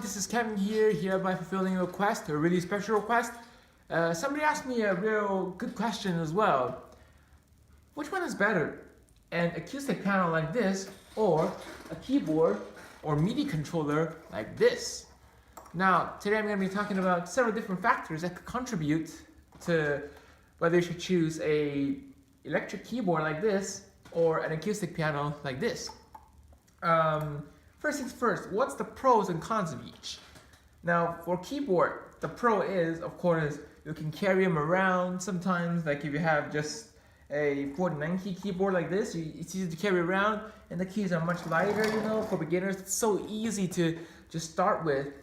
this is Kevin here, hereby fulfilling a request, a really special request. Somebody asked me a real good question as well. Which one is better? An acoustic piano like this, or a keyboard or MIDI controller like this? Now, today I'm going to be talking about several different factors that could contribute to whether you should choose a electric keyboard like this or an acoustic piano like this. First things first, what's the pros and cons of each? Now, for keyboard, the pro is, of course, you can carry them around sometimes, like if you have just a 49 key keyboard like this, it's easy to carry around, and the keys are much lighter, for beginners. It's so easy to just start with,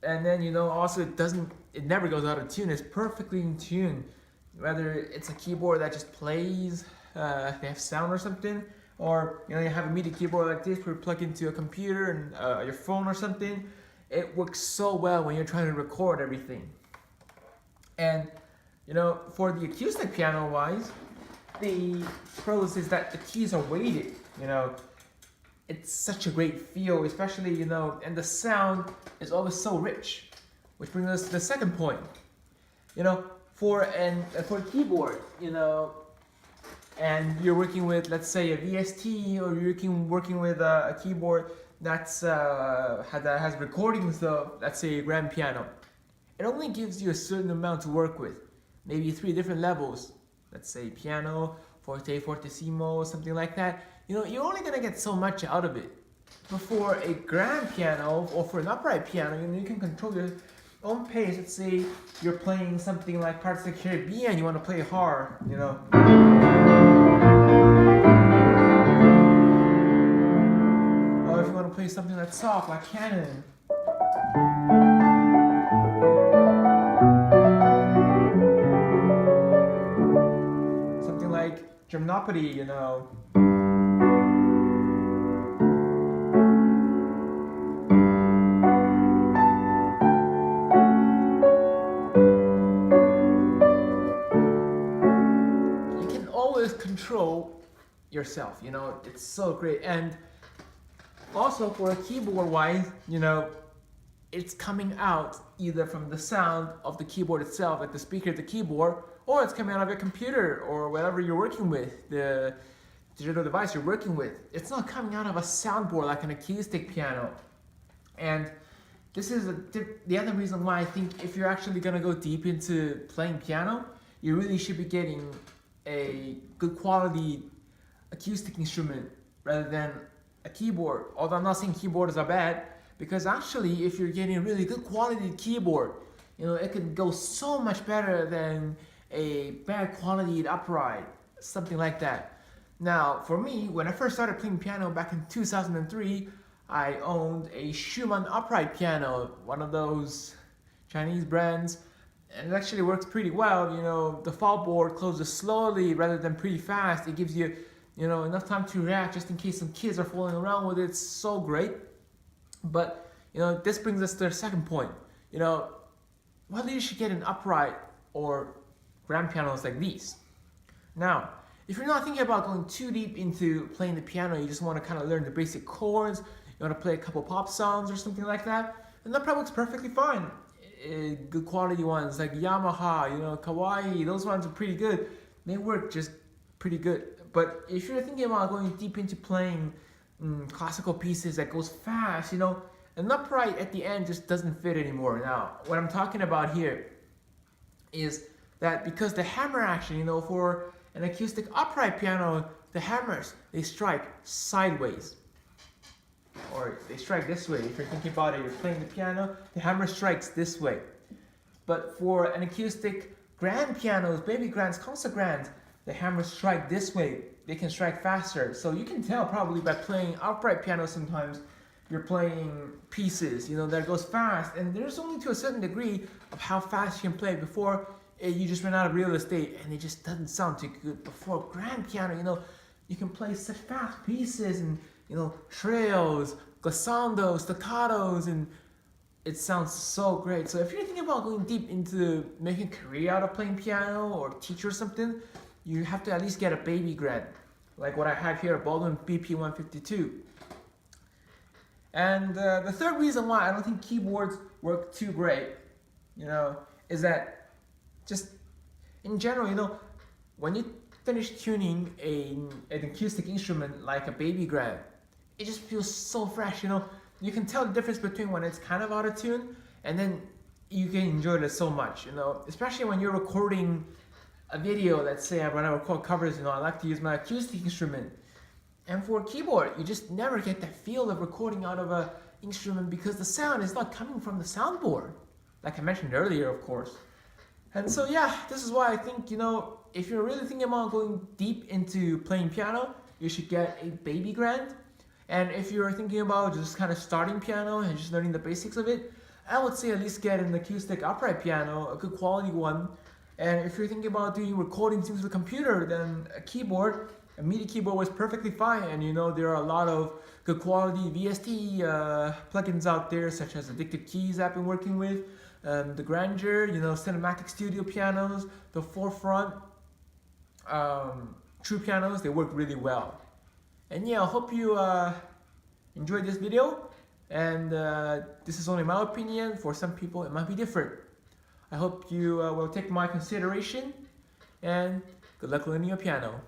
and then, also it never goes out of tune. It's perfectly in tune, whether it's a keyboard that just plays, they have sound or something, or you have a MIDI keyboard like this where you plug into a computer and your phone or something. It works so well when you're trying to record everything. And for the acoustic piano wise, the pros is that the keys are weighted. It's such a great feel, especially and the sound is always so rich, which brings us to the second point. For a keyboard, and you're working with, let's say, a VST, or you're working with a keyboard that has recordings of, let's say, a grand piano. It only gives you a certain amount to work with, maybe 3 different levels. Let's say piano, forte, fortissimo, something like that. You're only gonna get so much out of it. But for a grand piano or for an upright piano, you can control your own pace. Let's say you're playing something like Pirates of the Caribbean, you want to play hard, Or if you want to play something that's soft, like Canon. Something like Gymnopody, control yourself, it's so great. And also for a keyboard wise, it's coming out either from the sound of the keyboard itself, like the speaker of the keyboard, or it's coming out of your computer or whatever you're working with, the digital device you're working with. It's not coming out of a soundboard like an acoustic piano. And this is the other reason why I think if you're actually going to go deep into playing piano, you really should be getting a good quality acoustic instrument rather than a keyboard. Although I'm not saying keyboards are bad, because actually if you're getting a really good quality keyboard, it can go so much better than a bad quality upright, something like that. Now for me, when I first started playing piano back in 2003, I owned a Schumann upright piano, one of those Chinese brands. And it actually works pretty well. The fall board closes slowly rather than pretty fast. It gives you, enough time to react just in case some kids are fooling around with it. It's so great. But, this brings us to the second point. Whether you should get an upright or grand pianos like these. Now, if you're not thinking about going too deep into playing the piano, you just want to kind of learn the basic chords, you want to play a couple pop songs or something like that, then that probably works perfectly fine. Good quality ones like Yamaha, Kawaii, those ones are pretty good. They work just pretty good. But if you're thinking about going deep into playing classical pieces that goes fast, an upright at the end just doesn't fit anymore. Now, what I'm talking about here is that because the hammer action, for an acoustic upright piano, the hammers, they strike sideways. Or they strike this way. If you're thinking about it, you're playing the piano, the hammer strikes this way. But for an acoustic grand pianos, baby grands, concert grands, the hammers strike this way. They can strike faster. So you can tell probably by playing upright piano sometimes, you're playing pieces, that goes fast. And there's only to a certain degree of how fast you can play before you just run out of real estate and it just doesn't sound too good. Before grand piano, you can play such fast pieces and trails, glissando, staccatos, and it sounds so great. So if you're thinking about going deep into making a career out of playing piano or teach or something, you have to at least get a baby grand, like what I have here, a Baldwin BP 152. And the third reason why I don't think keyboards work too great, is that just in general, when you finish tuning an acoustic instrument like a baby grand, it just feels so fresh. You can tell the difference between when it's kind of out of tune and then you can enjoy it so much. Especially when you're recording a video. Let's say when I record covers, I like to use my acoustic instrument. And for a keyboard, you just never get that feel of recording out of an instrument because the sound is not coming from the soundboard, like I mentioned earlier, of course. And so yeah, this is why I think, if you're really thinking about going deep into playing piano, you should get a baby grand. And if you're thinking about just kind of starting piano and just learning the basics of it, I would say at least get an acoustic upright piano, a good quality one. And if you're thinking about doing recordings into the computer, then a MIDI keyboard was perfectly fine. And there are a lot of good quality VST plugins out there, such as Addictive Keys I've been working with, the Grandeur, Cinematic Studio pianos, the Forefront True pianos. They work really well. And yeah, I hope you enjoyed this video. And this is only my opinion. For some people, it might be different. I hope you will take my consideration. And good luck learning your piano.